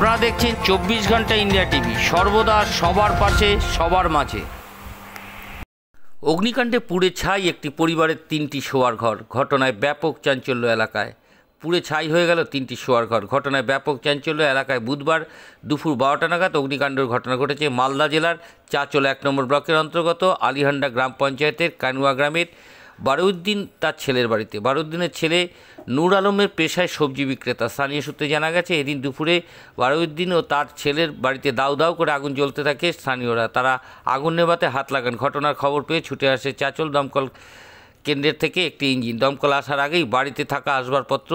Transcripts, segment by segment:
আপনারা দেখছেন 24 ঘন্টা ইন্ডিয়া টিভি, সর্বদা সবার পাশে সবার মাঝে। অগ্নিকাণ্ডে পুড়ে ছাই একটি পরিবারের 3টি শোয়ার ঘর। ঘটনায় ব্যাপক চাঞ্চল্য এলাকায়। পুড়ে ছাই হয়ে গেল 3টি শোয়ার ঘর। ঘটনায় ব্যাপক চাঞ্চল্য এলাকায়। বুধবার দুপুর 12টা নাগাদ অগ্নিকাণ্ডের ঘটনা ঘটেছে মালদা জেলার চাঁচল 1 নম্বর ব্লকের অন্তর্গত আলিহান্ডা গ্রাম পঞ্চায়েতের কানুয়া গ্রামের বারুউদ্দিন তার ছেলের বাড়িতে। বারুউদ্দিনের ছেলে নূর আলমের পেশায় সবজি বিক্রেতা। স্থানীয় সূত্রে জানা গেছে, এদিন দুপুরে বারুউদ্দিন ও তার ছেলের বাড়িতে দাউ দাউ করে আগুন জ্বলতে থাকে। স্থানীয়রা তারা আগুন নেভাতে হাত লাগান। ঘটনার খবর পেয়ে ছুটে আসে চাঁচল দমকল কেন্দ্রের থেকে একটি ইঞ্জিন। দমকল আসার আগেই বাড়িতে থাকা আসবাবপত্র,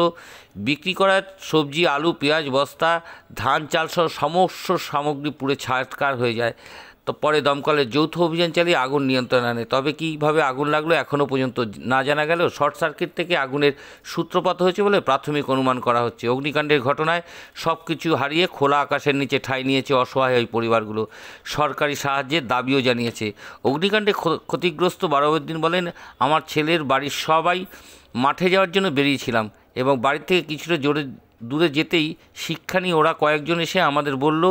বিক্রি করা সবজি, আলু, পেঁয়াজ, বস্তা, ধান, চাল সহ সমস্ত সামগ্রী পুড়ে ছারখার হয়ে যায়। তো পরে দমকলের যৌথ অভিযান চালিয়ে আগুন নিয়ন্ত্রণে আনে। তবে কীভাবে আগুন লাগলো এখনও পর্যন্ত না জানা গেলেও শর্ট সার্কিট থেকে আগুনের সূত্রপাত হয়েছে বলে প্রাথমিক অনুমান করা হচ্ছে। অগ্নিকাণ্ডের ঘটনায় সব কিছু হারিয়ে খোলা আকাশের নিচে ঠাঁই নিয়েছে অসহায় ওই পরিবারগুলো। সরকারি সাহায্যের দাবিও জানিয়েছে। অগ্নিকাণ্ডে ক্ষতিগ্রস্ত বারুউদ্দিন বলেন, আমার ছেলের বাড়ির সবাই মাঠে যাওয়ার জন্য বেরিয়েছিলাম এবং বাড়ি থেকে কিছুটা দূরে যেতেই শিক্ষা নিয়ে ওরা কয়েকজন এসে আমাদের বলল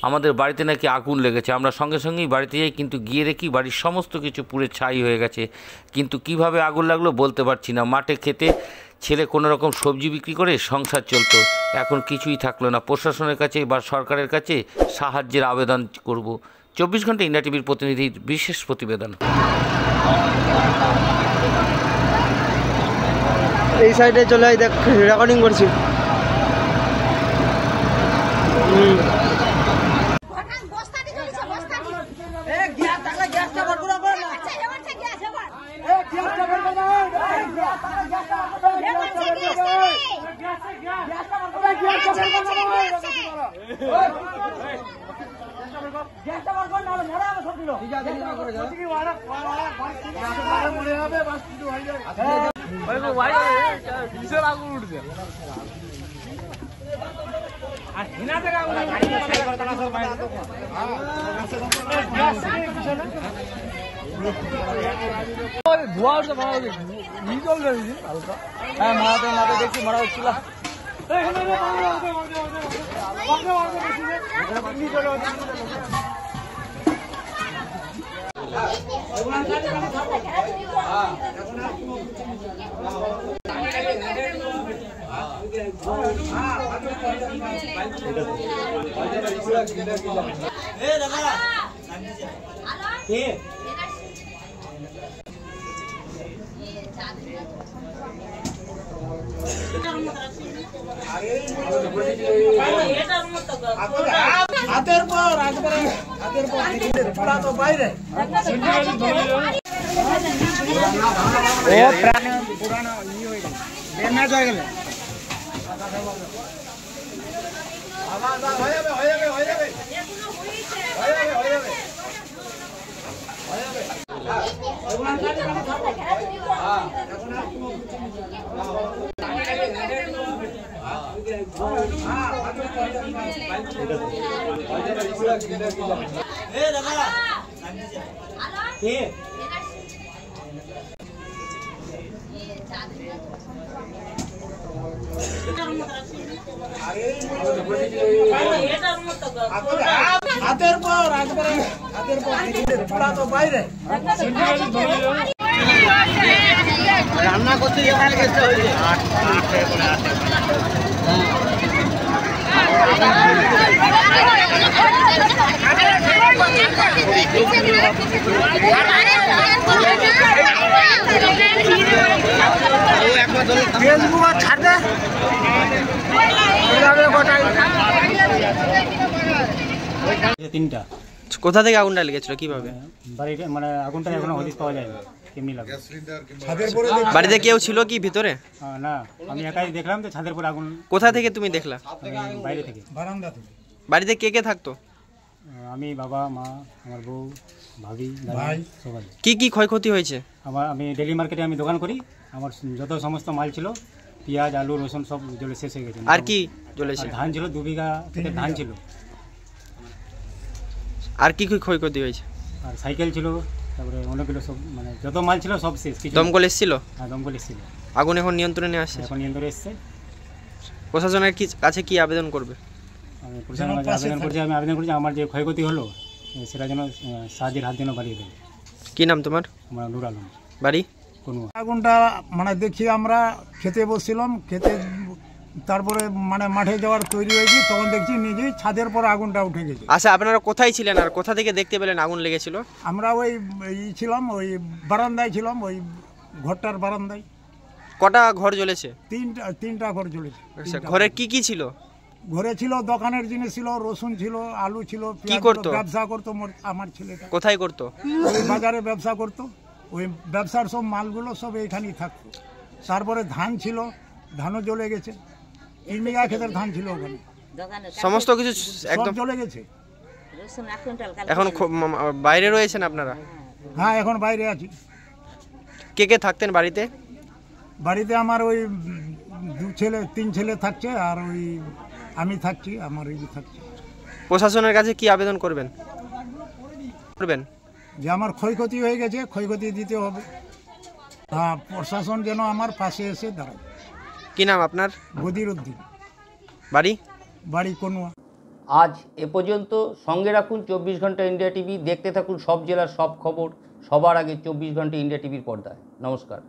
আমাদের বাড়িতে নাকি আগুন লেগেছে। আমরা সঙ্গে সঙ্গেই বাড়িতে যাই, কিন্তু গিয়ে দেখি বাড়ির সমস্ত কিছু পুড়ে ছাই হয়ে গেছে। কিন্তু কিভাবে আগুন লাগলো বলতে পারছি না। মাঠে খেতে ছেলে কোনো রকম সবজি বিক্রি করে সংসার চলতো, এখন কিছুই থাকলো না। প্রশাসনের কাছে বা সরকারের কাছে সাহায্যের আবেদন করব। 24 ঘন্টা ইন্ডিয়া টিভির প্রতিনিধির বিশেষ প্রতিবেদন। এই সাইডে চলে আই, দেখ রেকর্ডিং করছি। হাতের পর তো বাইরে ও প্রাণে পুরানো ড্যামেজ হয়ে গেল। হাতের পর তো বাইরে রান্না করতে ফেসবুক আর ছাড়তে তিনটা। কোথা থেকে আগুনটা লেগেছিল, কিভাবে? বাড়িতে মানে আগুনটা এখনো হদিস পাওয়া যায়নি, কেমনি লাগে। বাড়িতে কেউ ছিল কি ভিতরে? না, আমি একাই দেখলাম তো ছাদের পরে আগুন। কোথা থেকে তুমি দেখলা? বাইরে থেকে, বারান্দা থেকে। বাড়িতে কে কে থাকতো? আমি, বাবা, মা, আমার বউ, ভাবি, ভাই, সবাই। কি কি ক্ষয়ক্ষতি হয়েছে? আমি ডেলি মার্কেটে আমি দোকান করি, আমার যত সমস্ত মাল ছিল, পেঁয়াজ, আলু, রসুন সব জ্বলে শেষ হয়ে গেছে। আর কি জ্বলেছে? ধান ছিল, 2 বিঘা থেকে ধান ছিল। আর কি কি ক্ষয়ক্ষতি হয়েছে? আর সাইকেল ছিল, তারপরে অনেকগুলো সব মানে যত মাল ছিল সব শেষ। দমকল এসেছিল? হ্যাঁ, দমকল এসেছিল। আগুন এখন নিয়ন্ত্রণে আসছে? এখন নিয়ন্ত্রণে এসছে। প্রশাসনের কাছে কি আবেদন করবে? আমি প্রশাসনের কাছে আবেদন করছি আমার যে ক্ষয়ক্ষতি হলো সেটা যেন সাহায্যের হাত যেন বাড়িয়ে দেয়। কি নাম তোমার? আমার নুর আলম, বাড়ি? কোনো আগুনটা মানে দেখি আমরা খেতে বসছিলাম, খেতে তারপরে মানে মাঠে যাওয়ার তৈরি হয়েছি, তখন দেখছি নিজেই ছাদের পর আগুনটা উঠে গেছে। আচ্ছা, আপনারা কোথায় ছিলেন আর কোথা থেকে দেখতে পেলেন আগুন লেগেছিল? আমরা ওই ছিলাম, ওই বারান্দায় ছিলাম, ওই ঘরটার বারান্দায়। কটা ঘর জ্বলেছে? তিনটা ঘর জ্বলেছে। আচ্ছা, ঘরে কি কি ছিল? ঘরে ছিল দোকানের জিনিস ছিল, রসুন ছিল, আলু ছিল, কি করতো? ব্যবসা করতো আমার ছেলেটা। কোথায় করতো? ওই বাজারে ব্যবসা করতো। ওই ব্যবসার সব মালগুলো সব এইখানেই থাকতো। তারপরে ধান ছিল, ধানও জ্বলে গেছে। 3 বিঘা ক্ষেতের ধান ছিল ওখানে, সমস্ত কিছু একদম জ্বলে গেছে। এখন বাইরে রয়েছেন আপনারা? হ্যাঁ, এখন বাইরে আছি। কে কে থাকতেন বাড়িতে? বাড়িতে আমার ওই 3 ছেলে থাকছে, আর ওই আমি থাকছি, আমার এই থাকছে। প্রশাসনের কাছে কি আবেদন করবেন? যে আমার ক্ষয়ক্ষতি হয়ে গেছে, ক্ষয়ক্ষতি দিতে হবে। হ্যাঁ, প্রশাসন যেন আমার পাশে এসে দাঁড়ায়। কি নাম আপনার? বদির উদ্দিন, বাড়ি কনুয়া। আজ এ পর্যন্ত। সঙ্গে রাখুন 24 ঘন্টা ইন্ডিয়া টিভি। দেখতে থাকুন সব জেলার সব খবর সবার আগে 24 ঘন্টা ইন্ডিয়া টিভির পর্দায়। নমস্কার।